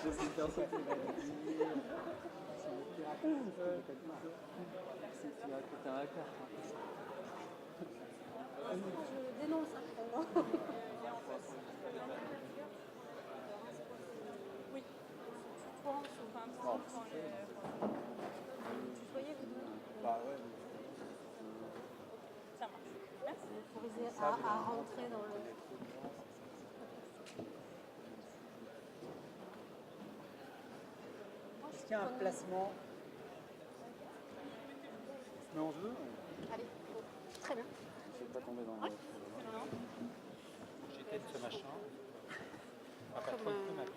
je sais bien ce que tu vas dire. Tu vas péter un câble. Je dénonce. Oui. Tu penses ou pas un petit peu tutoyer vous deux. Bah ouais. Ça marche. Merci. Autoriser à rentrer dans le... Est-ce qu'il y a un placement? Mais on se veut. Allez, très bien. Je ne vais pas tomber dans le... J'étais de ce machin. Ah, pas trop de m'appeler.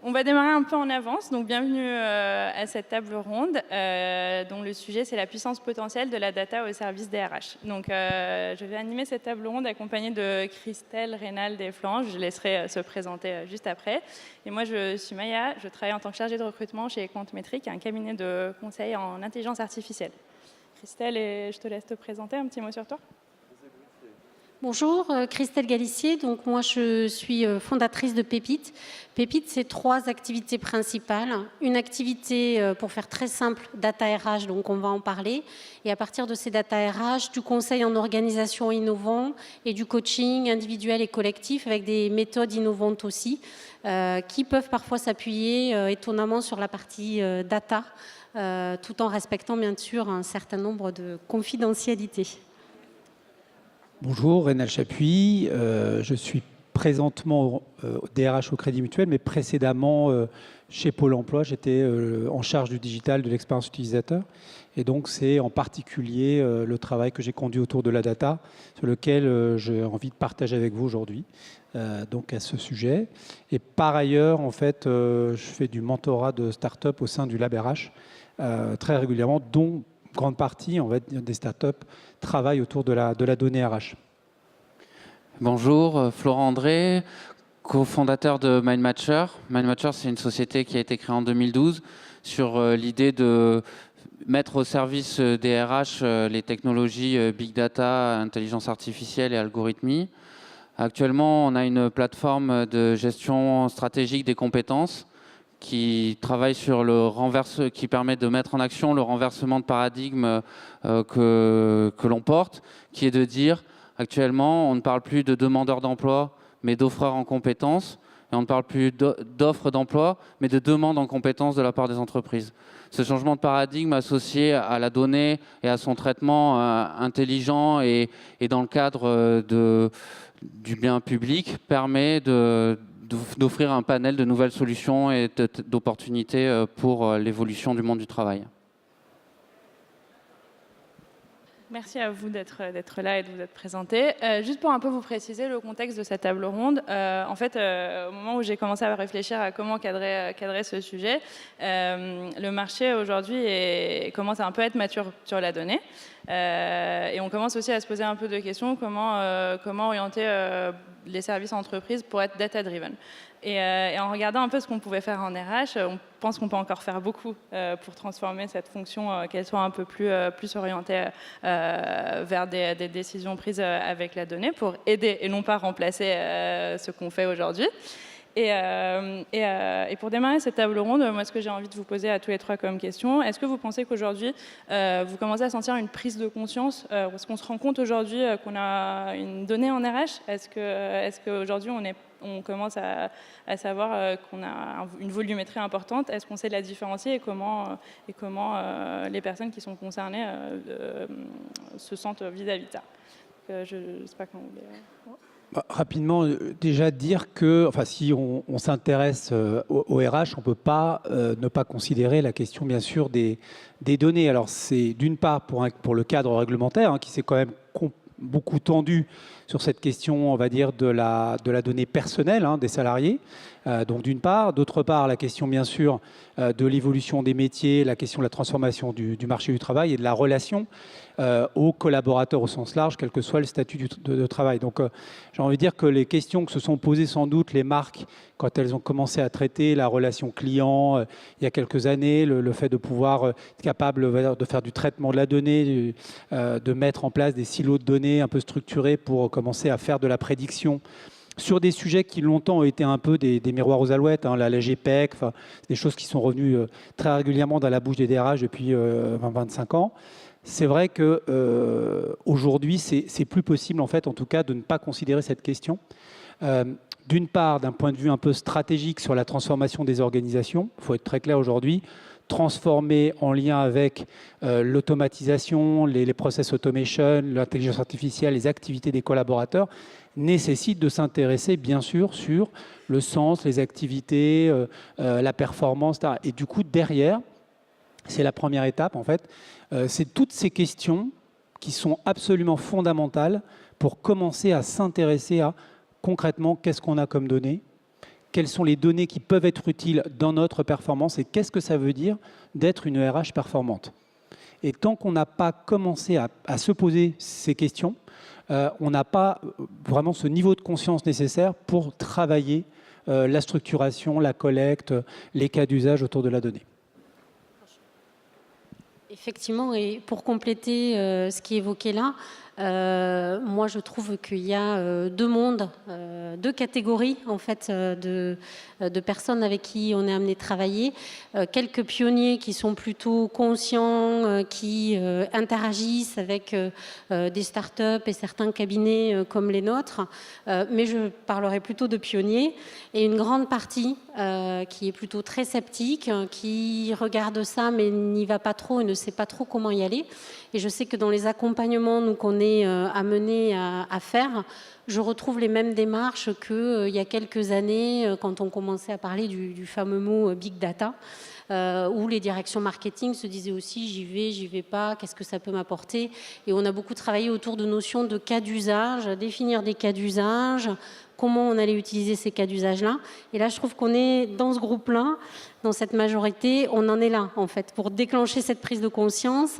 On va démarrer un peu en avance, donc bienvenue à cette table ronde dont le sujet c'est la puissance potentielle de la data au service des RH. Donc je vais animer cette table ronde accompagnée de Christelle, Reynald et Florence, je laisserai se présenter juste après. Et moi je suis Maya, je travaille en tant que chargée de recrutement chez Quantmetric, un cabinet de conseil en intelligence artificielle. Christelle, je te laisse te présenter, un petit mot sur toi. Bonjour, Christelle Galissier. Donc moi, je suis fondatrice de Pépite. Pépite, c'est 3 activités principales. Une activité, pour faire très simple, data RH, donc on va en parler. Et à partir de ces data RH, du conseil en organisation innovant et du coaching individuel et collectif avec des méthodes innovantes aussi, qui peuvent parfois s'appuyer étonnamment sur la partie data, tout en respectant bien sûr un certain nombre de confidentialités. Bonjour, Reynald Chapuis. Je suis présentement DRH au Crédit Mutuel, mais précédemment chez Pôle emploi, j'étais en charge du digital, de l'expérience utilisateur. Et donc, c'est en particulier le travail que j'ai conduit autour de la data, sur lequel j'ai envie de partager avec vous aujourd'hui, donc à ce sujet. Et par ailleurs, en fait, je fais du mentorat de start-up au sein du Lab RH très régulièrement, dont grande partie, on va dire, des startups travaillent autour de la donnée RH. Bonjour, Florent André, cofondateur de MindMatcher. MindMatcher, c'est une société qui a été créée en 2012 sur l'idée de mettre au service des RH les technologies Big Data, intelligence artificielle et algorithmie. Actuellement, on a une plateforme de gestion stratégique des compétences qui travaille sur qui permet de mettre en action le renversement de paradigme que l'on porte, qui est de dire, actuellement, on ne parle plus de demandeurs d'emploi, mais d'offreurs en compétences, et on ne parle plus d'offres d'emploi, mais de demandes en compétences de la part des entreprises. Ce changement de paradigme associé à la donnée et à son traitement intelligent et dans le cadre du bien public permet d'offrir un panel de nouvelles solutions et d'opportunités pour l'évolution du monde du travail. Merci à vous d'être là et de vous être présenté. Juste pour un peu vous préciser le contexte de cette table ronde, en fait, au moment où j'ai commencé à réfléchir à comment cadrer ce sujet, le marché aujourd'hui commence à un peu être mature sur la donnée. Et on commence aussi à se poser un peu de questions, comment orienter les services entreprises pour être data-driven. Et en regardant un peu ce qu'on pouvait faire en RH, on pense qu'on peut encore faire beaucoup pour transformer cette fonction, qu'elle soit un peu plus orientée vers des décisions prises avec la donnée, pour aider et non pas remplacer ce qu'on fait aujourd'hui. Et pour démarrer cette table ronde, moi, ce que j'ai envie de vous poser à tous les 3 comme question, est-ce que vous pensez qu'aujourd'hui, vous commencez à sentir une prise de conscience, est-ce qu'on se rend compte aujourd'hui qu'on a une donnée en RH? Est-ce qu'aujourd'hui, on commence à savoir qu'on a une volumétrie importante? Est-ce qu'on sait la différencier et comment les personnes qui sont concernées se sentent vis-à-vis de ça? Je ne sais pas comment vous voulez... Rapidement, déjà dire que si on s'intéresse au RH, on ne peut pas ne pas considérer la question, bien sûr, des données. Alors, c'est d'une part pour le cadre réglementaire, qui s'est quand même beaucoup tendu sur cette question, on va dire, de la donnée personnelle des salariés. Donc d'une part. D'autre part, la question, bien sûr, de l'évolution des métiers, la question de la transformation du marché du travail et de la relation aux collaborateurs au sens large, quel que soit le statut de travail. Donc j'ai envie de dire que les questions que se sont posées sans doute les marques quand elles ont commencé à traiter la relation client il y a quelques années, le fait de pouvoir être capable de faire du traitement de la donnée, de mettre en place des silos de données un peu structurés pour commencer à faire de la prédiction sur des sujets qui longtemps ont été un peu des miroirs aux alouettes, la GPEC, des choses qui sont revenues très régulièrement dans la bouche des DRH depuis 20-25 ans. C'est vrai qu'aujourd'hui, c'est plus possible, en fait, en tout cas, de ne pas considérer cette question. D'une part, d'un point de vue un peu stratégique sur la transformation des organisations, il faut être très clair aujourd'hui, transformer en lien avec l'automatisation, les process automation, l'intelligence artificielle, les activités des collaborateurs, nécessite de s'intéresser, bien sûr, sur le sens, les activités, la performance, etc. Et du coup, derrière, c'est la première étape, en fait, c'est toutes ces questions qui sont absolument fondamentales pour commencer à s'intéresser à, concrètement, qu'est-ce qu'on a comme données, quelles sont les données qui peuvent être utiles dans notre performance et qu'est-ce que ça veut dire d'être une RH performante. Et tant qu'on n'a pas commencé à se poser ces questions, on n'a pas vraiment ce niveau de conscience nécessaire pour travailler la structuration, la collecte, les cas d'usage autour de la donnée. Effectivement, et pour compléter ce qui est évoqué là, moi je trouve qu'il y a deux mondes, deux catégories en fait de personnes avec qui on est amené à travailler. Quelques pionniers qui sont plutôt conscients, qui interagissent avec des startups et certains cabinets comme les nôtres, mais je parlerai plutôt de pionniers, et une grande partie qui est plutôt très sceptique, qui regarde ça mais n'y va pas trop et ne sait pas trop comment y aller. Et je sais que dans les accompagnements qu'on est amené à faire, je retrouve les mêmes démarches qu'il y a quelques années, quand on commençait à parler du fameux mot Big Data, où les directions marketing se disaient aussi j'y vais pas, qu'est-ce que ça peut m'apporter. Et on a beaucoup travaillé autour de notions de cas d'usage, définir des cas d'usage, comment on allait utiliser ces cas d'usage-là. Et là, je trouve qu'on est dans ce groupe-là, dans cette majorité, on en est là, en fait. Pour déclencher cette prise de conscience,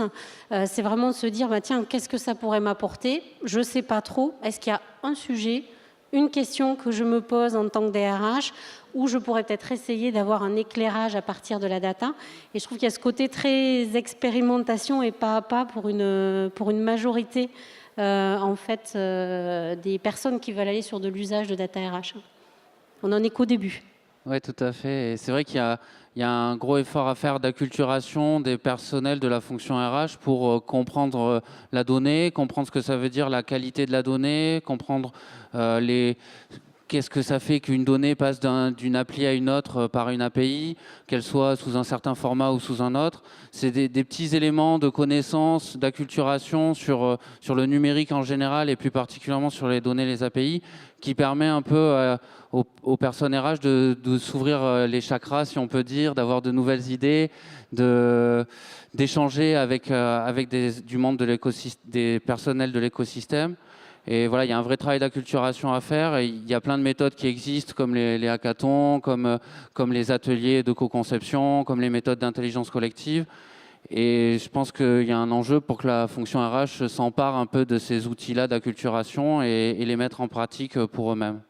c'est vraiment de se dire, tiens, qu'est-ce que ça pourrait m'apporter? Je ne sais pas trop. Est-ce qu'il y a un sujet, une question que je me pose en tant que DRH, où je pourrais peut-être essayer d'avoir un éclairage à partir de la data? Et je trouve qu'il y a ce côté très expérimentation et pas à pas pour une majorité en fait, des personnes qui veulent aller sur de l'usage de data RH. On n'en est qu'au début. Oui, tout à fait. Et c'est vrai qu'il y a un gros effort à faire d'acculturation des personnels de la fonction RH pour comprendre la donnée, comprendre ce que ça veut dire la qualité de la donnée, comprendre qu'est-ce que ça fait qu'une donnée passe d'une appli à une autre par une API, qu'elle soit sous un certain format ou sous un autre. C'est des petits éléments de connaissance, d'acculturation sur le numérique en général et plus particulièrement sur les données, les API, qui permet un peu aux personnes RH de s'ouvrir les chakras, si on peut dire, d'avoir de nouvelles idées, d'échanger avec du monde des personnels de l'écosystème. Et voilà, il y a un vrai travail d'acculturation à faire. Et il y a plein de méthodes qui existent, comme les hackathons, comme les ateliers de co-conception, comme les méthodes d'intelligence collective. Et je pense qu'il y a un enjeu pour que la fonction RH s'empare un peu de ces outils-là d'acculturation et les mettre en pratique pour eux-mêmes.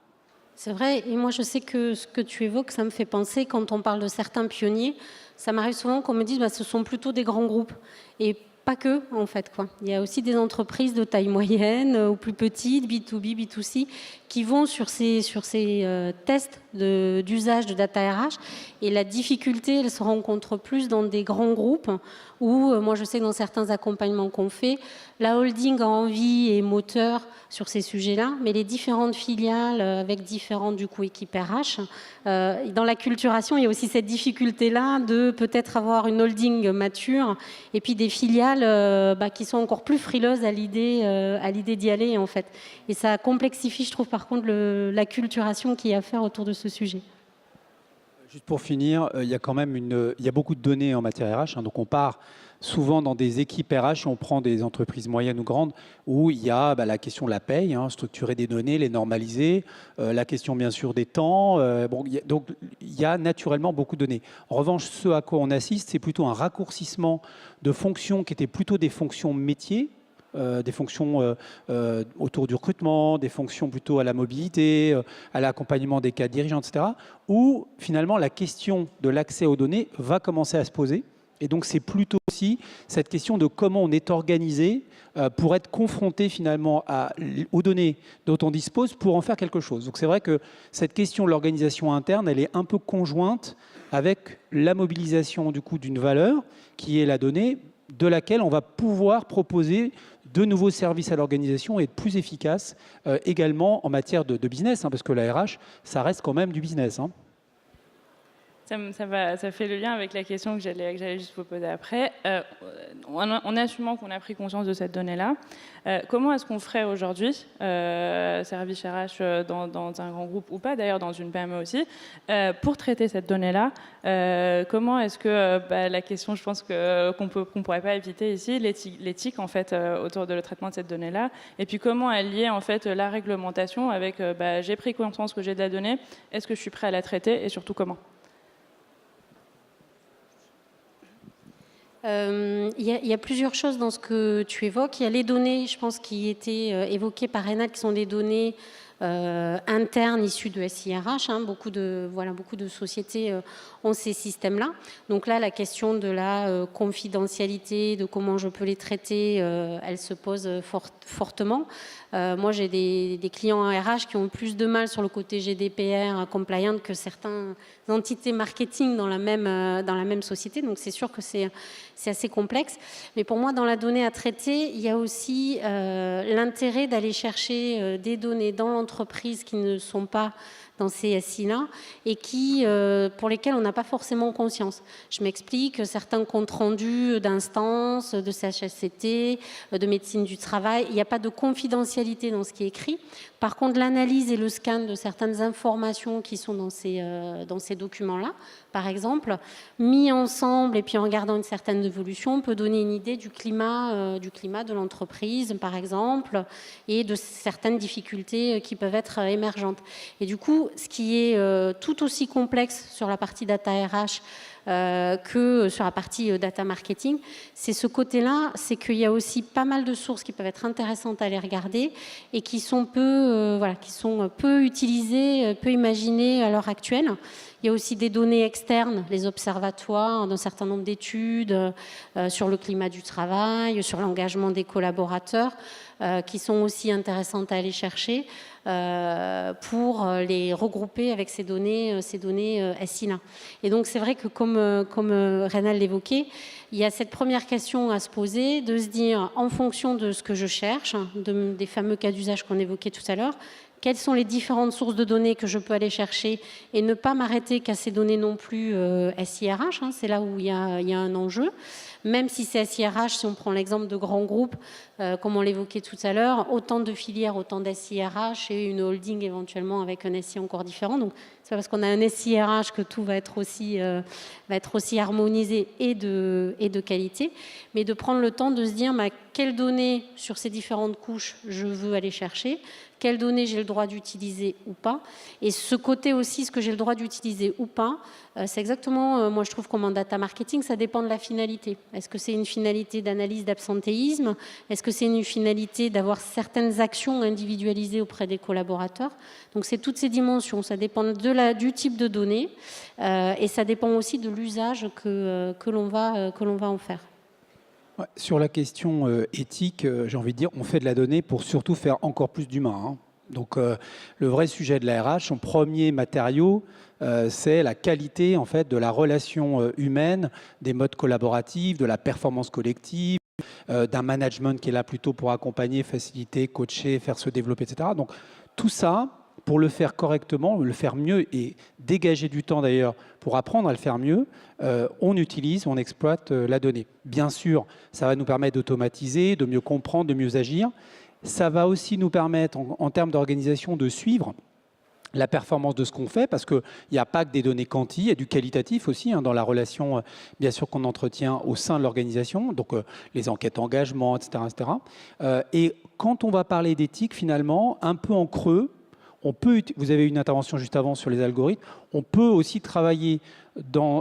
C'est vrai, et moi je sais que ce que tu évoques, ça me fait penser, quand on parle de certains pionniers, ça m'arrive souvent qu'on me dise ce sont plutôt des grands groupes. Et pas que, en fait, quoi. Il y a aussi des entreprises de taille moyenne ou plus petites, B2B, B2C, qui vont sur ces tests d'usage de data RH. Et la difficulté, elle se rencontre plus dans des grands groupes où, moi je sais que dans certains accompagnements qu'on fait, la holding a envie et moteur sur ces sujets-là, mais les différentes filiales avec différentes du coup équipes RH, dans la culturation, il y a aussi cette difficulté-là de peut-être avoir une holding mature et puis des filiales qui sont encore plus frileuses à l'idée d'y aller en fait. Et ça complexifie, je trouve par contre, l'acculturation qu'il y a à faire autour de ce sujet. Juste pour finir, il y a quand même il y a beaucoup de données en matière RH. Donc on part souvent dans des équipes RH, on prend des entreprises moyennes ou grandes, où il y a la question de la paye, structurer des données, les normaliser, la question bien sûr des temps. Donc il y a naturellement beaucoup de données. En revanche, ce à quoi on assiste, c'est plutôt un raccourcissement de fonctions qui étaient plutôt des fonctions métiers, des fonctions autour du recrutement, des fonctions plutôt à la mobilité, à l'accompagnement des cadres dirigeants, etc., où finalement la question de l'accès aux données va commencer à se poser. Et donc c'est plutôt aussi cette question de comment on est organisé pour être confronté finalement aux données dont on dispose pour en faire quelque chose. Donc c'est vrai que cette question de l'organisation interne, elle est un peu conjointe avec la mobilisation du coup d'une valeur qui est la donnée, de laquelle on va pouvoir proposer de nouveaux services à l'organisation et être plus efficace également en matière de business, parce que la RH, ça reste quand même du business. Ça fait le lien avec la question que j'allais juste vous poser après. En assumant qu'on a pris conscience de cette donnée-là, comment est-ce qu'on ferait aujourd'hui, service RH dans un grand groupe ou pas, d'ailleurs dans une PME aussi, pour traiter cette donnée-là? Comment est-ce que la question, je pense qu'on ne pourrait pas éviter ici, l'éthique en fait autour de le traitement de cette donnée-là, et puis comment allier en fait la réglementation avec j'ai pris conscience que j'ai de la donnée, est-ce que je suis prêt à la traiter et surtout comment? Il y a plusieurs choses dans ce que tu évoques. Il y a les données, je pense, qui étaient évoquées par Renat, qui sont des données internes issues de SIRH. Beaucoup de sociétés ont ces systèmes-là. Donc là, la question de la confidentialité, de comment je peux les traiter, elle se pose fortement. Moi, j'ai des clients en RH qui ont plus de mal sur le côté GDPR, compliant, que certaines entités marketing dans la même société. Donc, c'est sûr que c'est assez complexe. Mais pour moi, dans la donnée à traiter, il y a aussi l'intérêt d'aller chercher des données dans l'entreprise qui ne sont pas dans ces SI-là et pour lesquels on n'a pas forcément conscience. Je m'explique, certains comptes rendus d'instances, de CHSCT, de médecine du travail, il n'y a pas de confidentialité dans ce qui est écrit. Par contre, l'analyse et le scan de certaines informations qui sont dans ces documents-là, par exemple, mis ensemble et puis en regardant une certaine évolution, on peut donner une idée du climat de l'entreprise, par exemple, et de certaines difficultés qui peuvent être émergentes. Et du coup, ce qui est tout aussi complexe sur la partie data RH que sur la partie data marketing, c'est ce côté-là, c'est qu'il y a aussi pas mal de sources qui peuvent être intéressantes à aller regarder et qui sont peu utilisées, peu imaginées à l'heure actuelle. Il y a aussi des données externes, les observatoires d'un certain nombre d'études sur le climat du travail, sur l'engagement des collaborateurs, qui sont aussi intéressantes à aller chercher pour les regrouper avec ces données SI-là. Et donc c'est vrai que comme Renal l'évoquait, il y a cette première question à se poser, de se dire en fonction de ce que je cherche, des fameux cas d'usage qu'on évoquait tout à l'heure, quelles sont les différentes sources de données que je peux aller chercher et ne pas m'arrêter qu'à ces données non plus SIRH, c'est là où il y a un enjeu. Même si c'est SIRH, si on prend l'exemple de grands groupes, comme on l'évoquait tout à l'heure, autant de filières, autant d'SIRH et une holding éventuellement avec un SI encore différent. Donc c'est pas parce qu'on a un SIRH que tout va être aussi harmonisé et de qualité, mais de prendre le temps de se dire quelles données sur ces différentes couches je veux aller chercher, quelles données j'ai le droit d'utiliser ou pas. Et ce côté aussi, ce que j'ai le droit d'utiliser ou pas, c'est exactement, moi je trouve comme en data marketing, ça dépend de la finalité. Est-ce que c'est une finalité d'analyse d'absentéisme? Est-ce que c'est une finalité d'avoir certaines actions individualisées auprès des collaborateurs? Donc c'est toutes ces dimensions, ça dépend du type de données et ça dépend aussi de l'usage que l'on va en faire. Sur la question éthique, j'ai envie de dire, on fait de la donnée pour surtout faire encore plus d'humain. Donc le vrai sujet de la RH, son premier matériau, c'est la qualité en fait de la relation humaine, des modes collaboratifs, de la performance collective, d'un management qui est là plutôt pour accompagner, faciliter, coacher, faire se développer, etc. Donc tout ça, pour le faire correctement, le faire mieux et dégager du temps d'ailleurs pour apprendre à le faire mieux, on exploite la donnée. Bien sûr, ça va nous permettre d'automatiser, de mieux comprendre, de mieux agir. Ça va aussi nous permettre, en termes d'organisation, de suivre la performance de ce qu'on fait, parce qu'il n'y a pas que des données quanti, il y a du qualitatif aussi dans la relation, bien sûr, qu'on entretient au sein de l'organisation, donc les enquêtes d'engagement, etc. etc. Et quand on va parler d'éthique, finalement, un peu en creux, vous avez eu une intervention juste avant sur les algorithmes, on peut aussi travailler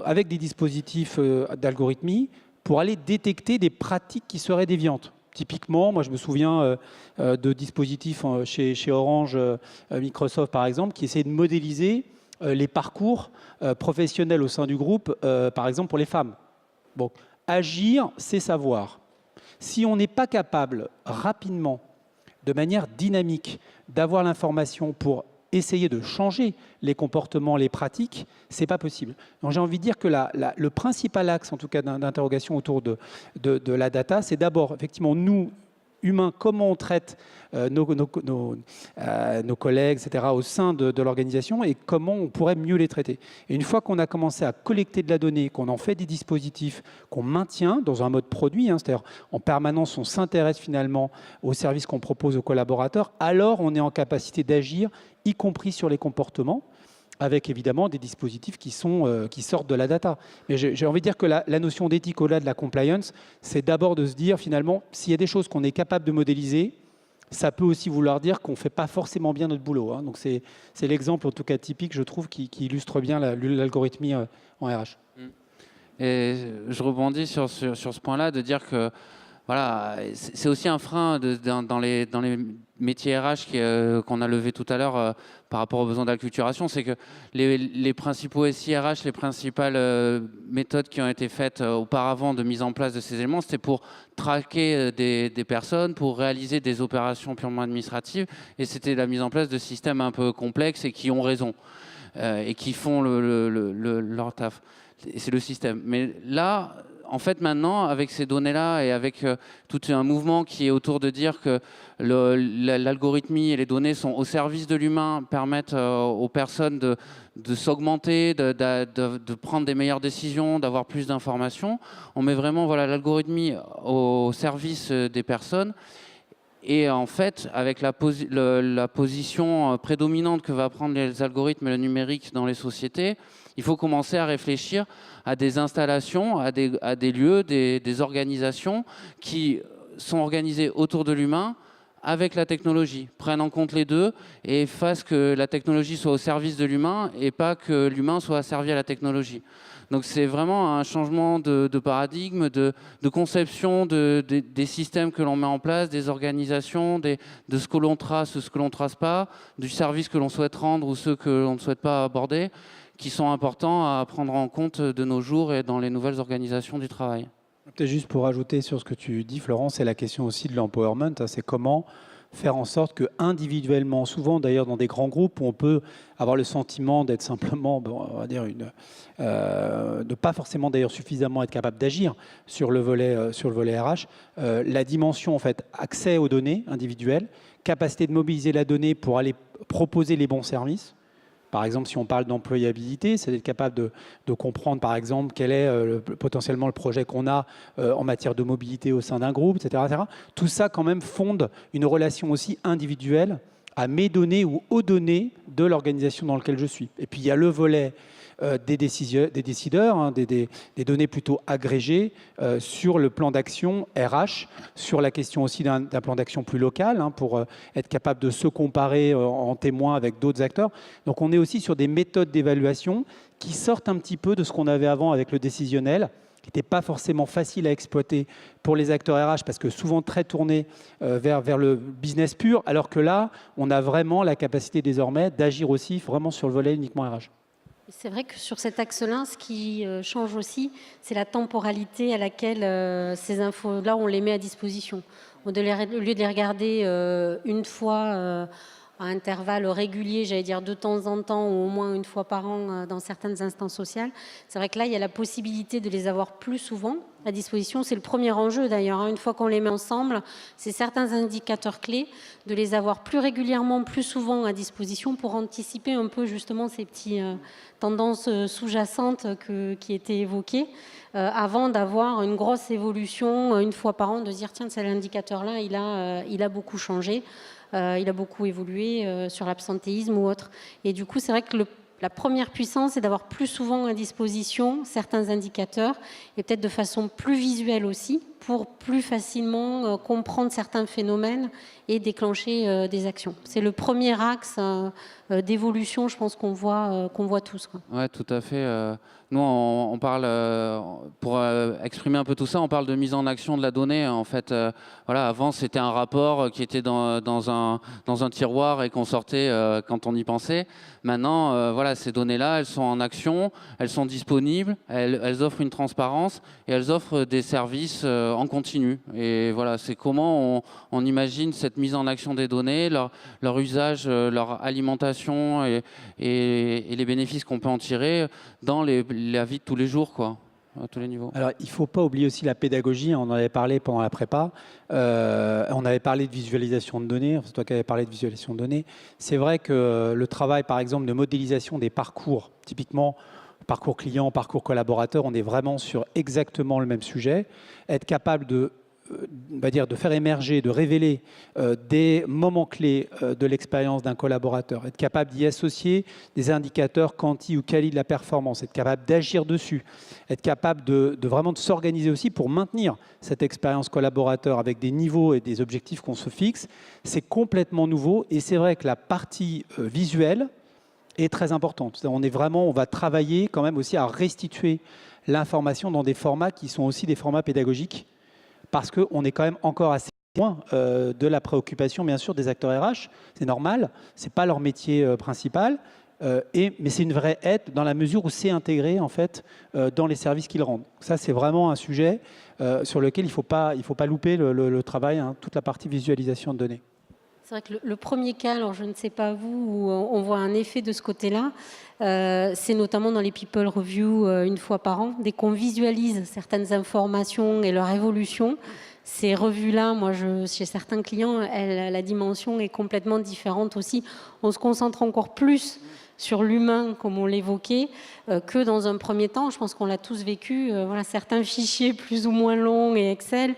avec des dispositifs d'algorithmie pour aller détecter des pratiques qui seraient déviantes. Typiquement, moi je me souviens de dispositifs chez Orange, Microsoft par exemple, qui essaient de modéliser les parcours professionnels au sein du groupe, par exemple pour les femmes. Donc, agir, c'est savoir. Si on n'est pas capable rapidement, de manière dynamique, d'avoir l'information pour essayer de changer les comportements, les pratiques, c'est pas possible. Donc j'ai envie de dire que le principal axe, en tout cas d'interrogation autour de la data, c'est d'abord, effectivement, nous, humains, comment on traite nos collègues, etc., au sein de l'organisation et comment on pourrait mieux les traiter. Et une fois qu'on a commencé à collecter de la donnée, qu'on en fait des dispositifs, qu'on maintient dans un mode produit, c'est-à-dire en permanence, on s'intéresse finalement aux services qu'on propose aux collaborateurs, alors on est en capacité d'agir, y compris sur les comportements, avec évidemment des dispositifs qui sortent de la data. Mais j'ai envie de dire que la notion d'éthique au-delà de la compliance, c'est d'abord de se dire finalement, s'il y a des choses qu'on est capable de modéliser, ça peut aussi vouloir dire qu'on ne fait pas forcément bien notre boulot. Donc c'est l'exemple en tout cas typique, je trouve, qui illustre bien l'algorithmie en RH. Et je rebondis sur ce point-là, de dire que voilà, c'est aussi un frein dans les métiers RH qu'on a levé tout à l'heure par rapport aux besoins d'acculturation, c'est que les principaux SIRH, les principales méthodes qui ont été faites auparavant de mise en place de ces éléments, c'était pour traquer des personnes, pour réaliser des opérations purement administratives, et c'était la mise en place de systèmes un peu complexes et qui ont raison, et qui font leur taf. C'est le système. Mais là, en fait, maintenant, avec ces données-là et avec tout un mouvement qui est autour de dire que l'algorithmie et les données sont au service de l'humain, permettent aux personnes de s'augmenter, de prendre des meilleures décisions, d'avoir plus d'informations. On met vraiment l'algorithmie au service des personnes. Et en fait, avec la position prédominante que va prendre les algorithmes et le numérique dans les sociétés, il faut commencer à réfléchir à des installations, à des lieux, des organisations qui sont organisées autour de l'humain avec la technologie, prennent en compte les deux et fassent que la technologie soit au service de l'humain et pas que l'humain soit asservi à la technologie. Donc c'est vraiment un changement de paradigme, de conception des systèmes que l'on met en place, des organisations, de ce que l'on trace, ce que l'on ne trace pas, du service que l'on souhaite rendre ou ceux que l'on ne souhaite pas aborder, qui sont importants à prendre en compte de nos jours et dans les nouvelles organisations du travail. Peut-être juste pour ajouter sur ce que tu dis, Florence, c'est la question aussi de l'empowerment. C'est comment faire en sorte que individuellement, souvent d'ailleurs dans des grands groupes où on peut avoir le sentiment d'être simplement, on va dire, de pas forcément d'ailleurs suffisamment être capable d'agir sur le volet RH, la dimension en fait accès aux données individuelles, capacité de mobiliser la donnée pour aller proposer les bons services. Par exemple, si on parle d'employabilité, c'est d'être capable de comprendre, par exemple, quel est potentiellement le projet qu'on a en matière de mobilité au sein d'un groupe, etc., etc. Tout ça, quand même, fonde une relation aussi individuelle à mes données ou aux données de l'organisation dans laquelle je suis. Et puis, il y a le volet des décideurs, des données plutôt agrégées sur le plan d'action RH, sur la question aussi d'un plan d'action plus local, pour être capable de se comparer en témoin avec d'autres acteurs. Donc on est aussi sur des méthodes d'évaluation qui sortent un petit peu de ce qu'on avait avant avec le décisionnel, qui n'était pas forcément facile à exploiter pour les acteurs RH parce que souvent très tournés vers le business pur, alors que là, on a vraiment la capacité désormais d'agir aussi vraiment sur le volet uniquement RH. C'est vrai que sur cet axe-là, ce qui change aussi, c'est la temporalité à laquelle ces infos-là, on les met à disposition. Au lieu de les regarder une fois à intervalles réguliers, j'allais dire de temps en temps, ou au moins une fois par an dans certaines instances sociales, c'est vrai que là, il y a la possibilité de les avoir plus souvent à disposition. C'est le premier enjeu d'ailleurs. Une fois qu'on les met ensemble, c'est certains indicateurs clés, de les avoir plus régulièrement, plus souvent à disposition pour anticiper un peu justement ces petites tendances sous-jacentes qui étaient évoquées, avant d'avoir une grosse évolution une fois par an, de se dire tiens, c'est l'indicateur-là, il a beaucoup changé. il a beaucoup évolué sur l'absentéisme ou autre. Et du coup, c'est vrai que la première puissance, c'est d'avoir plus souvent à disposition certains indicateurs et peut-être de façon plus visuelle aussi pour plus facilement comprendre certains phénomènes et déclencher des actions. C'est le premier axe d'évolution, je pense, qu'on voit tous, quoi. Ouais, tout à fait. Nous, on parle, pour exprimer un peu tout ça, on parle de mise en action de la donnée. En fait, voilà, avant, c'était un rapport qui était dans un tiroir et qu'on sortait quand on y pensait. Maintenant, voilà, ces données-là, elles sont en action, elles sont disponibles, elles offrent une transparence et elles offrent des services en continu. Et voilà, c'est comment on imagine cette mise en action des données, leur usage, leur alimentation et les bénéfices qu'on peut en tirer dans la vie de tous les jours, quoi, à tous les niveaux. Alors, il ne faut pas oublier aussi la pédagogie. On en avait parlé pendant la prépa. On avait parlé de visualisation de données. C'est toi qui avais parlé de visualisation de données. C'est vrai que le travail, par exemple, de modélisation des parcours, typiquement parcours client, parcours collaborateur, on est vraiment sur exactement le même sujet. Être capable de faire émerger, de révéler des moments clés de l'expérience d'un collaborateur, être capable d'y associer des indicateurs quanti ou quali de la performance, être capable d'agir dessus, être capable de vraiment de s'organiser aussi pour maintenir cette expérience collaborateur avec des niveaux et des objectifs qu'on se fixe, c'est complètement nouveau et c'est vrai que la partie visuelle est très importante. On va travailler quand même aussi à restituer l'information dans des formats qui sont aussi des formats pédagogiques, parce qu'on est quand même encore assez loin de la préoccupation, bien sûr, des acteurs RH. C'est normal, ce n'est pas leur métier principal, mais c'est une vraie aide dans la mesure où c'est intégré, en fait, dans les services qu'ils rendent. Ça, c'est vraiment un sujet sur lequel il ne faut pas louper le travail, hein, toute la partie visualisation de données. C'est vrai que le premier cas, alors je ne sais pas vous, où on voit un effet de ce côté-là, c'est notamment dans les People Review une fois par an. Dès qu'on visualise certaines informations et leur évolution, ces revues-là, chez certains clients, la dimension est complètement différente aussi. On se concentre encore plus sur l'humain, comme on l'évoquait, que dans un premier temps. Je pense qu'on l'a tous vécu. Voilà, certains fichiers plus ou moins longs et Excel,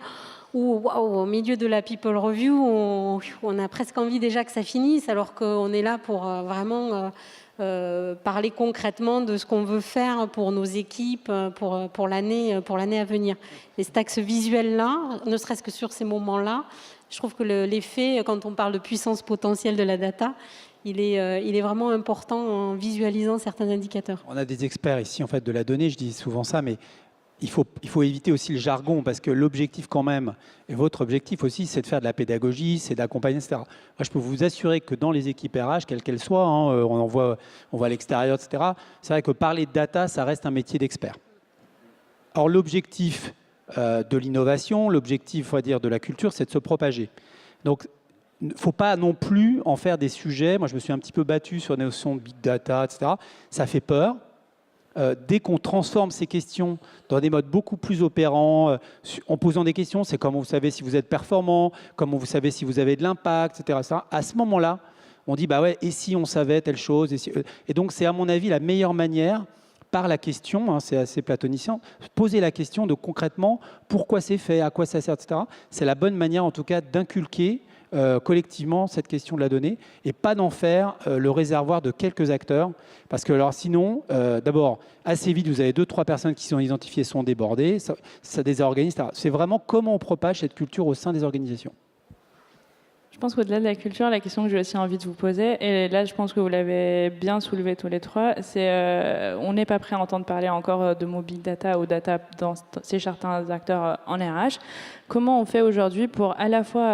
où au milieu de la People Review, on a presque envie déjà que ça finisse, alors qu'on est là pour vraiment parler concrètement de ce qu'on veut faire pour nos équipes, pour l'année à venir. Et cet axe visuel-là, ne serait-ce que sur ces moments-là, je trouve que l'effet, quand on parle de puissance potentielle de la data, il est vraiment important en visualisant certains indicateurs. On a des experts ici en fait, de la donnée, je dis souvent ça, mais il faut éviter aussi le jargon parce que l'objectif quand même, et votre objectif aussi, c'est de faire de la pédagogie, c'est d'accompagner, etc. Moi, je peux vous assurer que dans les équipes RH, quelles qu'elles soient, hein, on voit à l'extérieur, etc., c'est vrai que parler de data, ça reste un métier d'expert. Or, l'objectif de l'innovation, l'objectif, on va dire, de la culture, c'est de se propager. Donc, il ne faut pas non plus en faire des sujets. Moi, je me suis un petit peu battu sur la notion de big data, etc. Ça fait peur. Dès qu'on transforme ces questions dans des modes beaucoup plus opérants, en posant des questions, c'est comment vous savez si vous êtes performant, comment vous savez si vous avez de l'impact, etc. À ce moment-là, on dit, bah ouais, et si on savait telle chose et donc, c'est à mon avis la meilleure manière, par la question, hein, c'est assez platonicien, poser la question de concrètement pourquoi c'est fait, à quoi ça sert, etc. C'est la bonne manière, en tout cas, d'inculquer collectivement cette question de la donnée et pas d'en faire le réservoir de quelques acteurs parce que alors sinon d'abord assez vite vous avez 2-3 personnes qui sont identifiées sont débordées, ça désorganise, etc. C'est vraiment comment on propage cette culture au sein des organisations. Je pense qu'au-delà de la culture, la question que j'ai aussi envie de vous poser, et là je pense que vous l'avez bien soulevé tous les trois, c'est on n'est pas prêt à entendre parler encore de mots big data ou data chez certains acteurs en RH. Comment on fait aujourd'hui pour à la fois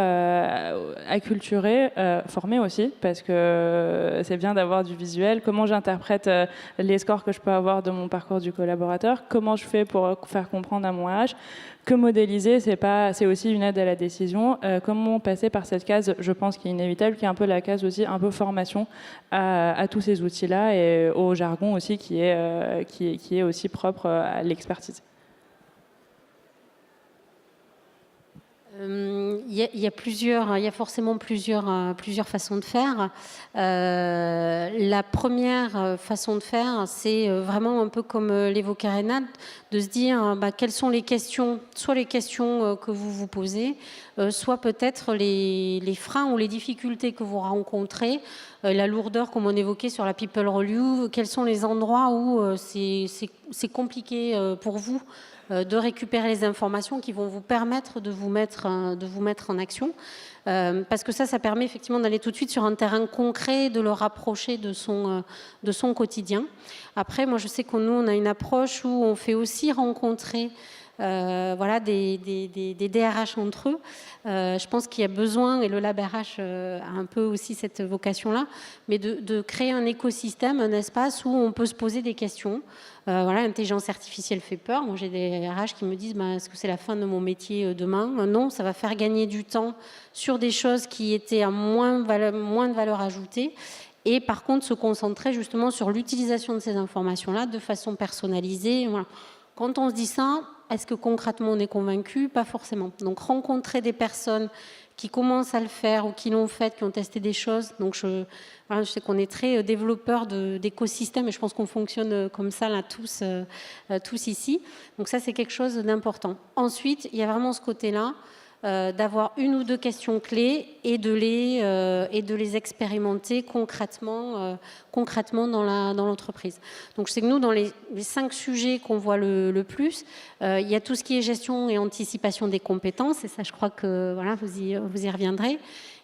acculturer, former aussi, parce que c'est bien d'avoir du visuel, comment j'interprète les scores que je peux avoir de mon parcours du collaborateur, comment je fais pour faire comprendre à mon RH que modéliser, c'est aussi une aide à la décision. Comment passer par cette case, je pense, qui est inévitable, qui est un peu la case aussi, un peu formation à tous ces outils-là et au jargon aussi qui est aussi propre à l'expertise. Il y a forcément plusieurs façons de faire. La première façon de faire, c'est vraiment un peu comme l'évoquait Renate, de se dire quelles sont les questions, soit les questions que vous vous posez, soit peut-être les freins ou les difficultés que vous rencontrez, la lourdeur comme on évoquait sur la People Review, quels sont les endroits où c'est compliqué pour vous de récupérer les informations qui vont vous permettre de vous mettre en action. Parce que ça permet effectivement d'aller tout de suite sur un terrain concret, de le rapprocher de son quotidien. Après, moi je sais que nous, on a une approche où on fait aussi rencontrer voilà, des DRH entre eux. Je pense qu'il y a besoin, et le Lab RH a un peu aussi cette vocation-là, mais de créer un écosystème, un espace où on peut se poser des questions. Voilà, l'intelligence artificielle fait peur. Moi, j'ai des RH qui me disent est-ce que c'est la fin de mon métier demain? Non, ça va faire gagner du temps sur des choses qui étaient à moins de valeur ajoutée. Et par contre, se concentrer justement sur l'utilisation de ces informations-là de façon personnalisée. Voilà. Quand on se dit ça, est-ce que concrètement on est convaincu? Pas forcément. Donc rencontrer des personnes qui commencent à le faire ou qui l'ont fait, qui ont testé des choses. Donc je sais qu'on est très développeurs d'écosystèmes et je pense qu'on fonctionne comme ça là tous ici. Donc ça c'est quelque chose d'important. Ensuite, il y a vraiment ce côté-là d'avoir une ou deux questions clés et de les expérimenter concrètement dans l'entreprise. Donc je sais que nous, dans les 5 sujets qu'on voit le plus, il y a tout ce qui est gestion et anticipation des compétences, et ça je crois que voilà, vous y reviendrez.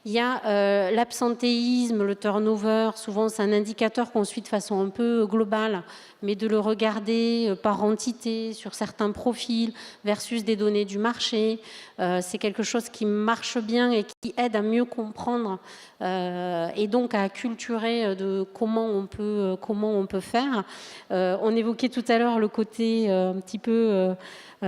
Il y a l'absentéisme, le turnover, souvent c'est un indicateur qu'on suit de façon un peu globale, mais de le regarder par entité, sur certains profils, versus des données du marché, c'est quelque chose qui marche bien et qui aide à mieux comprendre et donc à acculturer de comment on peut faire. On évoquait tout à l'heure le côté un petit peu... et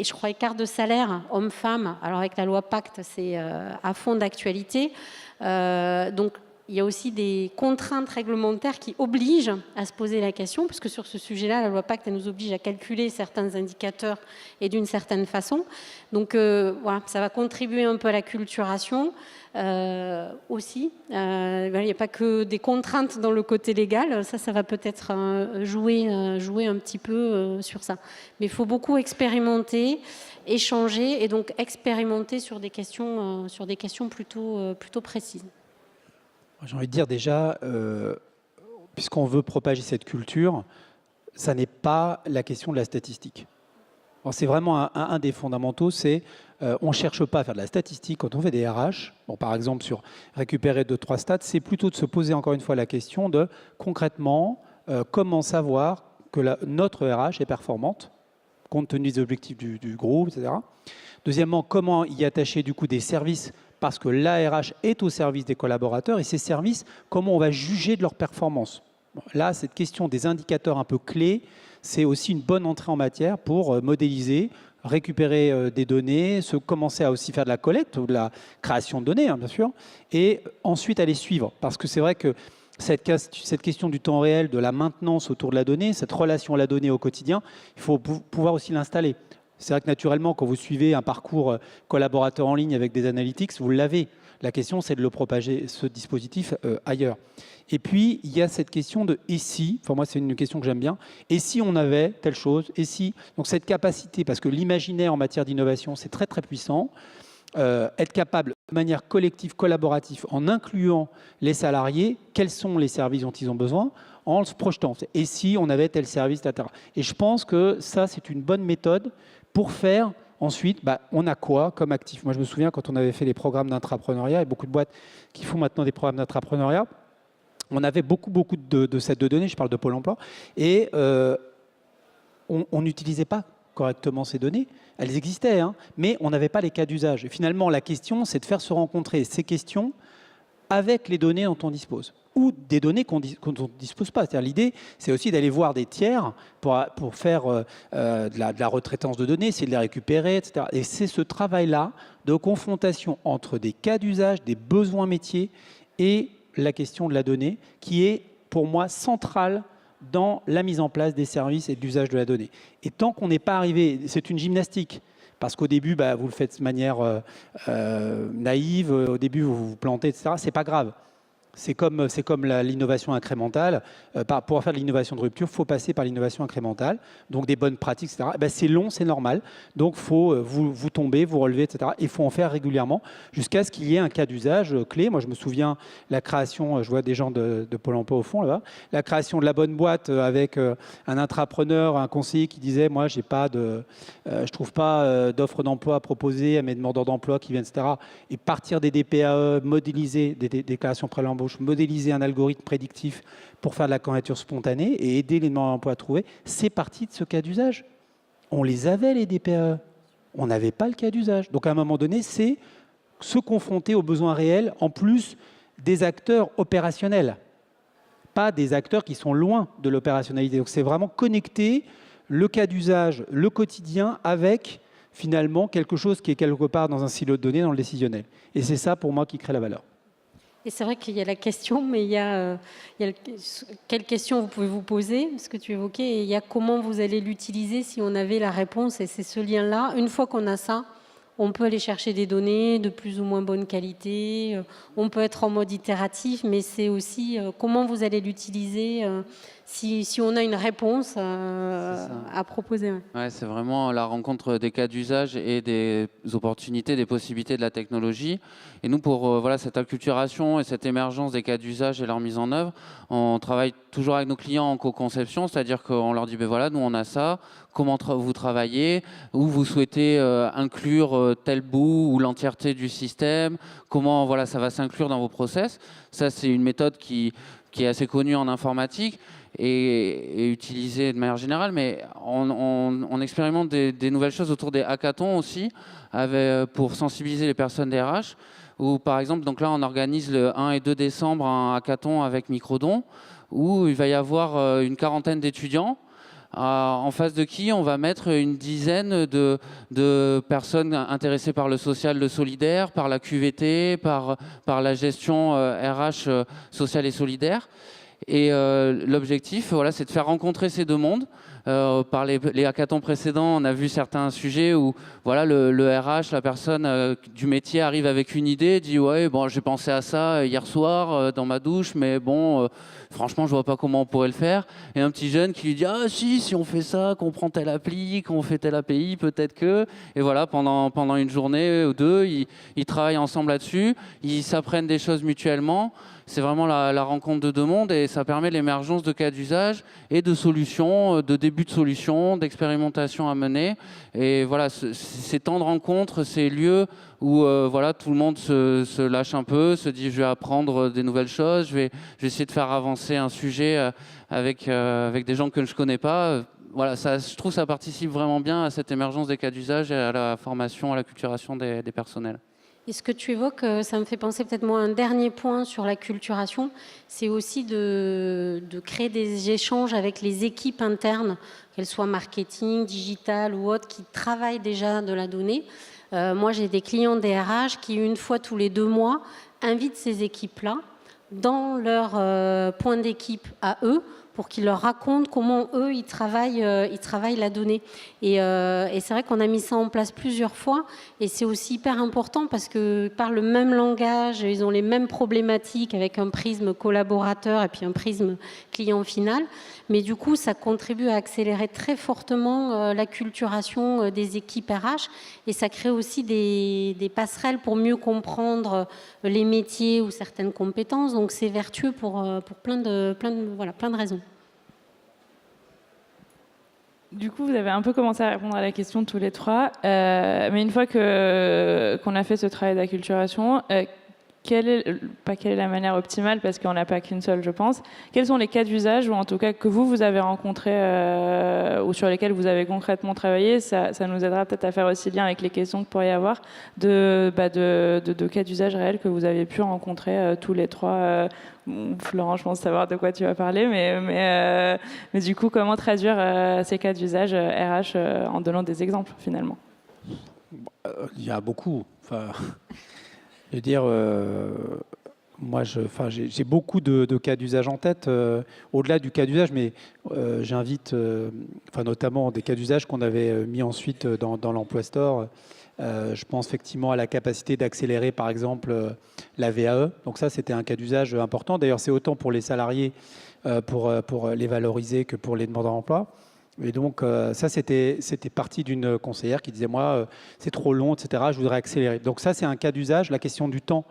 je crois écart de salaire homme-femme. Alors avec la loi Pacte, c'est à fond d'actualité. Donc il y a aussi des contraintes réglementaires qui obligent à se poser la question, puisque sur ce sujet-là, la loi Pacte, elle nous oblige à calculer certains indicateurs et d'une certaine façon. Donc voilà, ça va contribuer un peu à la culturation aussi. Il n'y a pas que des contraintes dans le côté légal, ça va peut-être jouer un petit peu sur ça. Mais il faut beaucoup expérimenter, échanger et donc expérimenter sur des questions plutôt précises. J'ai envie de dire déjà, puisqu'on veut propager cette culture, ça n'est pas la question de la statistique. C'est vraiment un des fondamentaux, c'est on ne cherche pas à faire de la statistique quand on fait des RH. Bon, par exemple, sur récupérer 2-3 stats, c'est plutôt de se poser encore une fois la question de concrètement comment savoir que notre RH est performante, compte tenu des objectifs du groupe, etc. Deuxièmement, comment y attacher du coup des services, parce que l'ARH est au service des collaborateurs, et ces services, comment on va juger de leur performance. Bon, là, cette question des indicateurs un peu clés, c'est aussi une bonne entrée en matière pour modéliser, récupérer des données, commencer à aussi faire de la collecte ou de la création de données, hein, bien sûr, et ensuite aller suivre. Parce que c'est vrai que cette question du temps réel, de la maintenance autour de la donnée, cette relation à la donnée au quotidien, il faut pouvoir aussi l'installer. C'est vrai que naturellement, quand vous suivez un parcours collaborateur en ligne avec des analytics, vous l'avez. La question, c'est de le propager, ce dispositif, ailleurs. Et puis, il y a cette question de « et si ?» Enfin, moi, c'est une question que j'aime bien. « Et si on avait telle chose ?» Et si ? Donc, cette capacité, parce que l'imaginaire en matière d'innovation, c'est très, très puissant. Être capable, de manière collective, collaborative, en incluant les salariés, quels sont les services dont ils ont besoin, en se projetant. Et si on avait tel service, etc. Et je pense que ça, c'est une bonne méthode pour faire ensuite, on a quoi comme actif? Moi, je me souviens quand on avait fait les programmes d'intrapreneuriat, et beaucoup de boîtes qui font maintenant des programmes d'intrapreneuriat, on avait beaucoup de sets de données, je parle de Pôle emploi, et on n'utilisait pas correctement ces données. Elles existaient, hein, mais on n'avait pas les cas d'usage. Et finalement, la question, c'est de faire se rencontrer ces questions avec les données dont on dispose, ou des données qu'on ne dispose pas. C'est-à-dire l'idée, c'est aussi d'aller voir des tiers pour faire de la retraitance de données, essayer de les récupérer, etc. Et c'est ce travail-là de confrontation entre des cas d'usage, des besoins métiers et la question de la donnée qui est, pour moi, centrale dans la mise en place des services et de l'usage de la donnée. Et tant qu'on n'est pas arrivé, c'est une gymnastique, parce qu'au début, vous le faites de manière naïve, au début, vous vous plantez, etc. C'est pas grave. C'est comme l'innovation incrémentale. Pour faire de l'innovation de rupture, il faut passer par l'innovation incrémentale, donc des bonnes pratiques, etc. Eh ben, c'est long, c'est normal. Donc, faut vous tomber, vous relever, etc. Il faut en faire régulièrement jusqu'à ce qu'il y ait un cas d'usage clé. Moi, je me souviens la création, je vois des gens de Pôle emploi au fond, là-bas, la création de la bonne boîte avec un intrapreneur, un conseiller qui disait « Moi, je ne trouve pas d'offre d'emploi à proposer à mes demandeurs d'emploi qui viennent, etc. » Et partir des DPAE, modéliser des déclarations pré-embauche, modéliser un algorithme prédictif pour faire de la candidature spontanée et aider les demandeurs d'emploi à trouver, c'est parti de ce cas d'usage. On les avait, les DPAE. On n'avait pas le cas d'usage. Donc, à un moment donné, c'est se confronter aux besoins réels en plus des acteurs opérationnels, pas des acteurs qui sont loin de l'opérationnalité. Donc, c'est vraiment connecter le cas d'usage, le quotidien avec finalement quelque chose qui est quelque part dans un silo de données, dans le décisionnel. Et c'est ça, pour moi, qui crée la valeur. Et c'est vrai qu'il y a la question, mais il y a quelles questions vous pouvez vous poser, ce que tu évoquais, et il y a comment vous allez l'utiliser si on avait la réponse. Et c'est ce lien-là. Une fois qu'on a ça, on peut aller chercher des données de plus ou moins bonne qualité. On peut être en mode itératif, mais c'est aussi comment vous allez l'utiliser si on a une réponse à proposer. Ouais, c'est vraiment la rencontre des cas d'usage et des opportunités, des possibilités de la technologie. Et nous, pour cette acculturation et cette émergence des cas d'usage et leur mise en œuvre, on travaille toujours avec nos clients en co-conception, c'est-à-dire qu'on leur dit, nous on a ça, comment vous travaillez, où vous souhaitez inclure tel bout ou l'entièreté du système, comment ça va s'inclure dans vos process. Ça, c'est une méthode qui est assez connue en informatique et utilisée de manière générale, mais on expérimente des nouvelles choses autour des hackathons aussi, pour sensibiliser les personnes des RH, où par exemple, donc là on organise le 1 et 2 décembre un hackathon avec Microdon, où il va y avoir une quarantaine d'étudiants, en face de qui on va mettre une dizaine de personnes intéressées par le social, le solidaire, par la QVT, par la gestion RH sociale et solidaire. Et l'objectif, c'est de faire rencontrer ces deux mondes. Par les hackathons précédents, on a vu certains sujets où le RH, la personne du métier arrive avec une idée, dit ouais, j'ai pensé à ça hier soir dans ma douche, mais franchement, je vois pas comment on pourrait le faire. Et un petit jeune qui lui dit ah si on fait ça, qu'on prend telle appli, qu'on fait telle API, peut-être que. Et pendant une journée ou deux, ils travaillent ensemble là-dessus, ils s'apprennent des choses mutuellement. C'est vraiment la rencontre de deux mondes et ça permet l'émergence de cas d'usage et de solutions, de début de solutions, d'expérimentation à mener. Et ces temps de rencontre, ces lieux où tout le monde se lâche un peu, se dit je vais apprendre des nouvelles choses, je vais essayer de faire avancer un sujet avec des gens que je ne connais pas. Je trouve que ça participe vraiment bien à cette émergence des cas d'usage et à la formation, à l'acculturation des personnels. Et ce que tu évoques, ça me fait penser peut-être moi un dernier point sur l'acculturation, c'est aussi de créer des échanges avec les équipes internes, qu'elles soient marketing, digital ou autres, qui travaillent déjà de la donnée. Moi, j'ai des clients DRH qui, une fois tous les 2 mois, invitent ces équipes-là dans leur point d'équipe à eux, pour qu'ils leur racontent comment eux, ils travaillent la donnée. Et c'est vrai qu'on a mis ça en place plusieurs fois, et c'est aussi hyper important parce qu'ils parlent le même langage, ils ont les mêmes problématiques avec un prisme collaborateur et puis un prisme client final. Mais du coup, ça contribue à accélérer très fortement l'acculturation des équipes RH, et ça crée aussi des passerelles pour mieux comprendre les métiers ou certaines compétences. Donc c'est vertueux pour plein de raisons. Du coup, vous avez un peu commencé à répondre à la question tous les trois. Mais une fois qu'on a fait ce travail d'acculturation, quelle est la manière optimale, parce qu'on n'a pas qu'une seule, je pense. Quels sont les cas d'usage, ou en tout cas que vous avez rencontrés ou sur lesquels vous avez concrètement travaillé? Ça nous aidera peut-être à faire aussi lien avec les questions que pourrait y avoir de cas d'usage réels que vous avez pu rencontrer tous les trois. Florent, je pense savoir de quoi tu vas parler, mais du coup, comment traduire ces cas d'usage RH en donnant des exemples, finalement? Il y a beaucoup. Je veux dire, moi, j'ai beaucoup de cas d'usage en tête, au-delà du cas d'usage, mais j'invite, notamment des cas d'usage qu'on avait mis ensuite dans l'Emploi Store, Je pense effectivement à la capacité d'accélérer, par exemple, la VAE. Donc ça, c'était un cas d'usage important. D'ailleurs, c'est autant pour les salariés, pour les valoriser, que pour les demandeurs d'emploi. Et donc, ça, c'était parti d'une conseillère qui disait, moi, c'est trop long, etc., je voudrais accélérer. Donc ça, c'est un cas d'usage. La question du temps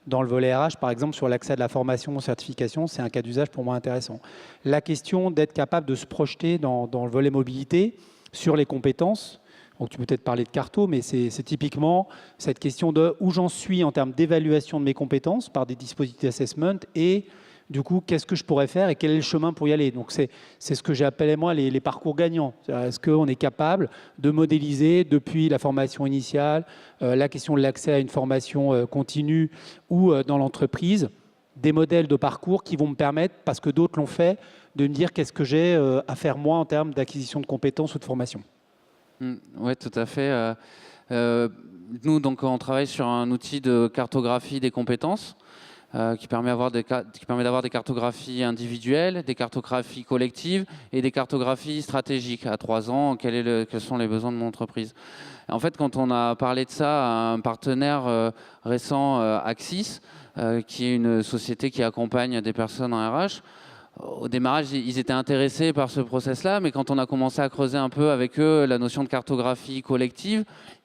dans le volet RH, par exemple, sur l'accès à de la formation ou certification, c'est un cas d'usage pour moi intéressant. La question d'être capable de se projeter dans le volet mobilité, sur les compétences. Donc, tu peux peut-être parler de Carto, mais c'est typiquement cette question de où j'en suis en termes d'évaluation de mes compétences par des dispositifs d'assessment et du coup, qu'est-ce que je pourrais faire et quel est le chemin pour y aller. Donc, c'est ce que j'appelais moi les parcours gagnants. Est-ce qu'on est capable de modéliser depuis la formation initiale, la question de l'accès à une formation continue ou dans l'entreprise, des modèles de parcours qui vont me permettre, parce que d'autres l'ont fait, de me dire qu'est-ce que j'ai à faire moi en termes d'acquisition de compétences ou de formation. Oui, tout à fait. Nous, donc, on travaille sur un outil de cartographie des compétences qui permet d'avoir des cartographies individuelles, des cartographies collectives et des cartographies stratégiques. À 3 ans, quels sont les besoins de mon entreprise? En fait, quand on a parlé de ça à un partenaire récent, Axis, qui est une société qui accompagne des personnes en RH, au démarrage, ils étaient intéressés par ce process-là, mais quand on a commencé à creuser un peu avec eux la notion de cartographie collective,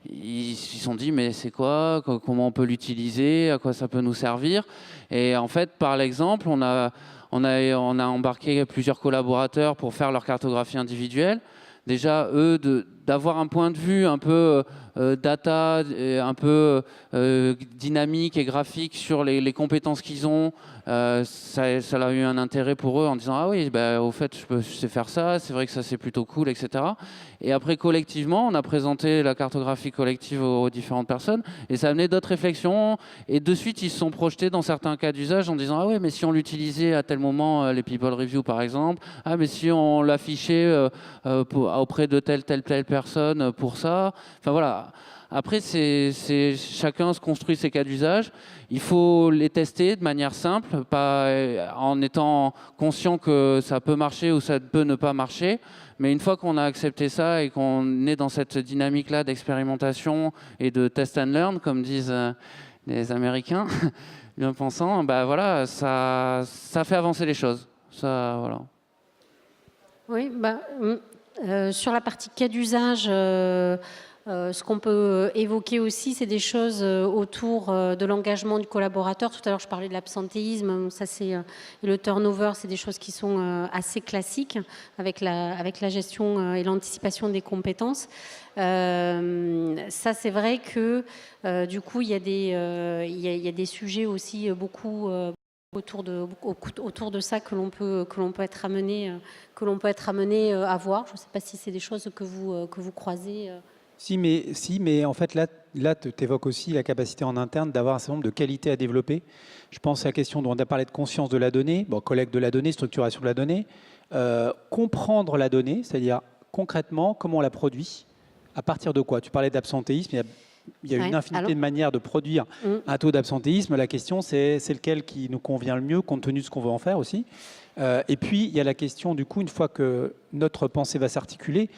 ils se sont dit, mais c'est quoi? Comment on peut l'utiliser? À quoi ça peut nous servir? Et en fait, par l'exemple, on a embarqué plusieurs collaborateurs pour faire leur cartographie individuelle. Déjà, eux, d'avoir un point de vue un peu data, un peu dynamique et graphique sur les compétences qu'ils ont, ça a eu un intérêt pour eux en disant « Ah oui, bah, au fait, je sais faire ça, c'est vrai que ça c'est plutôt cool, etc. » Et après, collectivement, on a présenté la cartographie collective aux différentes personnes et ça a amené d'autres réflexions. Et de suite, ils se sont projetés dans certains cas d'usage en disant « Ah oui, mais si on l'utilisait à tel moment, les people review par exemple, ah mais si on l'affichait auprès de telle personne pour ça. » Enfin voilà. Après, chacun se construit ses cas d'usage. Il faut les tester de manière simple, pas en étant conscient que ça peut marcher ou ça peut ne pas marcher. Mais une fois qu'on a accepté ça et qu'on est dans cette dynamique-là d'expérimentation et de test and learn, comme disent les Américains, bien pensants, bah voilà, ça fait avancer les choses. Ça, voilà. Oui, sur la partie cas d'usage, ce qu'on peut évoquer aussi, c'est des choses autour de l'engagement du collaborateur. Tout à l'heure, je parlais de l'absentéisme, ça et le turnover, c'est des choses qui sont assez classiques avec la gestion et l'anticipation des compétences. Ça, c'est vrai que du coup, il y a des sujets aussi beaucoup autour de ça que l'on peut être amené à voir. Je ne sais pas si c'est des choses que vous croisez. Si, mais en fait, là tu évoques aussi la capacité en interne d'avoir un certain nombre de qualités à développer. Je pense à la question dont on a parlé de conscience de la donnée, collecte de la donnée, structuration de la donnée, comprendre la donnée, c'est-à-dire concrètement comment on la produit, à partir de quoi. Tu parlais d'absentéisme, il y a une infinité de manières de produire un taux d'absentéisme. La question, c'est lequel qui nous convient le mieux, compte tenu de ce qu'on veut en faire aussi. Et puis, il y a la question, du coup, une fois que notre pensée va s'articuler,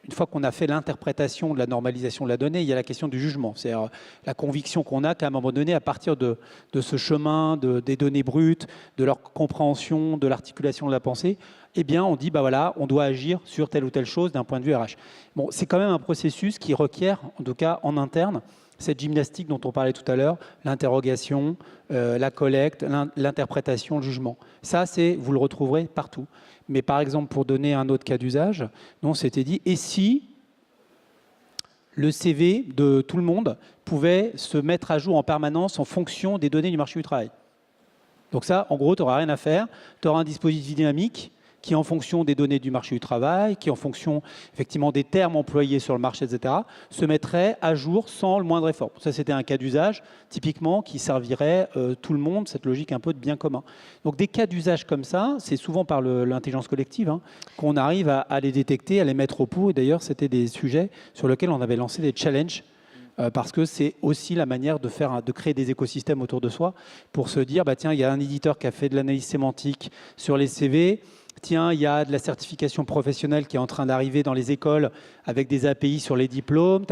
une fois qu'on a fait l'interprétation de la normalisation de la donnée, il y a la question du jugement. C'est-à-dire la conviction qu'on a qu'à un moment donné, à partir de ce chemin des données brutes, de leur compréhension, de l'articulation de la pensée, eh bien, on dit, bah voilà, on doit agir sur telle ou telle chose d'un point de vue RH. Bon, c'est quand même un processus qui requiert, en tout cas en interne, cette gymnastique dont on parlait tout à l'heure, l'interrogation, la collecte, l'interprétation, le jugement. Ça, vous le retrouverez partout. Mais par exemple, pour donner un autre cas d'usage, on s'était dit, et si le CV de tout le monde pouvait se mettre à jour en permanence en fonction des données du marché du travail? Donc ça, en gros, tu n'auras rien à faire. Tu auras un dispositif dynamique qui, en fonction des données du marché du travail, qui, en fonction effectivement des termes employés sur le marché, etc., se mettrait à jour sans le moindre effort. Ça, c'était un cas d'usage, typiquement, qui servirait tout le monde, cette logique un peu de bien commun. Donc, des cas d'usage comme ça, c'est souvent par l'intelligence collective qu'on arrive à les détecter, à les mettre au pot. Et d'ailleurs, c'était des sujets sur lesquels on avait lancé des challenges parce que c'est aussi la manière de créer des écosystèmes autour de soi pour se dire, bah, tiens, il y a un éditeur qui a fait de l'analyse sémantique sur les CV. tiens, il y a de la certification professionnelle qui est en train d'arriver dans les écoles avec des API sur les diplômes,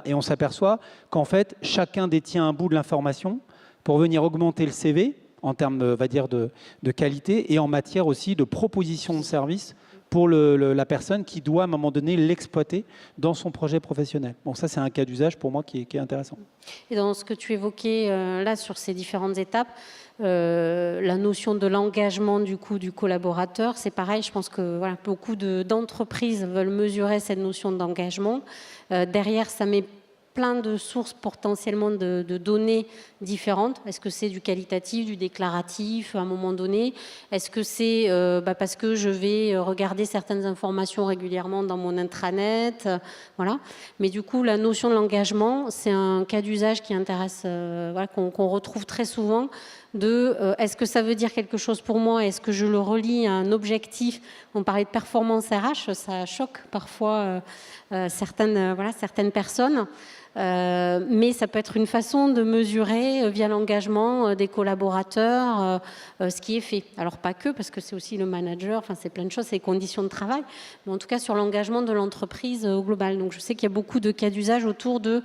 et on s'aperçoit qu'en fait, chacun détient un bout de l'information pour venir augmenter le CV en termes, on va dire, de qualité et en matière aussi de proposition de service pour la personne qui doit à un moment donné l'exploiter dans son projet professionnel. Bon, ça c'est un cas d'usage pour moi qui est intéressant. Et dans ce que tu évoquais là sur ces différentes étapes, la notion de l'engagement du collaborateur, c'est pareil. Je pense que voilà, beaucoup d'entreprises veulent mesurer cette notion d'engagement. Derrière, ça met plein de sources potentiellement de données différentes. Est-ce que c'est du qualitatif, du déclaratif à un moment donné? Est-ce que c'est parce que je vais regarder certaines informations régulièrement dans mon intranet, voilà. Mais du coup, la notion de l'engagement, c'est un cas d'usage qui intéresse, voilà, qu'on retrouve très souvent. Est-ce que ça veut dire quelque chose pour moi? Est-ce que je le relie à un objectif? On parlait de performance RH, ça choque parfois certaines personnes. Mais ça peut être une façon de mesurer via l'engagement des collaborateurs ce qui est fait. Alors pas que, parce que c'est aussi le manager, enfin c'est plein de choses, c'est les conditions de travail, mais en tout cas sur l'engagement de l'entreprise au global. Donc je sais qu'il y a beaucoup de cas d'usage autour de...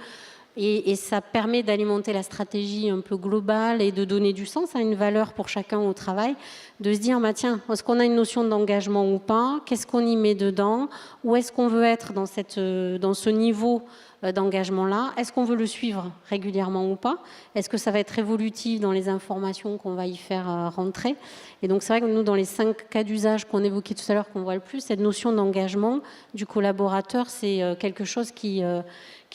Et ça permet d'alimenter la stratégie un peu globale et de donner du sens à une valeur pour chacun au travail, de se dire, tiens, est-ce qu'on a une notion d'engagement ou pas? Qu'est-ce qu'on y met dedans? Où est-ce qu'on veut être dans ce niveau d'engagement-là? Est-ce qu'on veut le suivre régulièrement ou pas? Est-ce que ça va être évolutif dans les informations qu'on va y faire rentrer? Et donc c'est vrai que nous, dans les 5 cas d'usage qu'on évoquait tout à l'heure, qu'on voit le plus, cette notion d'engagement du collaborateur, c'est quelque chose qui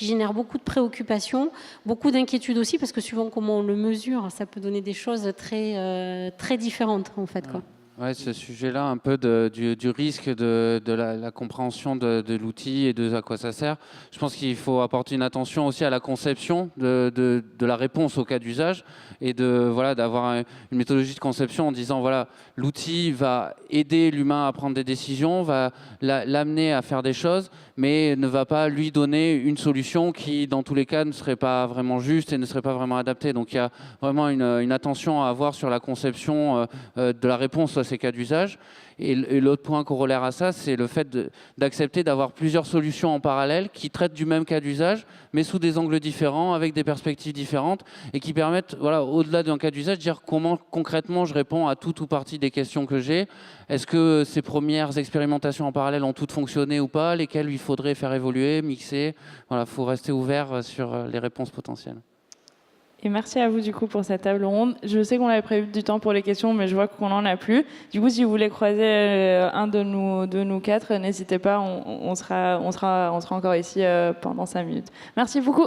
génère beaucoup de préoccupations, beaucoup d'inquiétudes aussi, parce que suivant comment on le mesure, ça peut donner des choses très différentes, en fait, quoi. Ouais, ce sujet-là, un peu du risque de la compréhension de l'outil et de à quoi ça sert. Je pense qu'il faut apporter une attention aussi à la conception de la réponse au cas d'usage et d'avoir une méthodologie de conception en disant voilà, l'outil va aider l'humain à prendre des décisions, va l'amener à faire des choses, mais ne va pas lui donner une solution qui, dans tous les cas, ne serait pas vraiment juste et ne serait pas vraiment adaptée. Donc il y a vraiment une attention à avoir sur la conception de la réponse à ces cas d'usage. Et l'autre point corollaire à ça, c'est le fait d'accepter d'avoir plusieurs solutions en parallèle qui traitent du même cas d'usage, mais sous des angles différents, avec des perspectives différentes, et qui permettent, voilà, au-delà d'un cas d'usage, de dire comment concrètement je réponds à toute ou partie des questions que j'ai. Est-ce que ces premières expérimentations en parallèle ont toutes fonctionné ou pas? Lesquelles il faudrait faire évoluer, mixer? Voilà, faut rester ouvert sur les réponses potentielles. Et merci à vous du coup pour cette table ronde. Je sais qu'on avait prévu du temps pour les questions, mais je vois qu'on n'en a plus. Du coup, si vous voulez croiser un de nous 4, n'hésitez pas, on sera encore ici pendant 5 minutes. Merci beaucoup.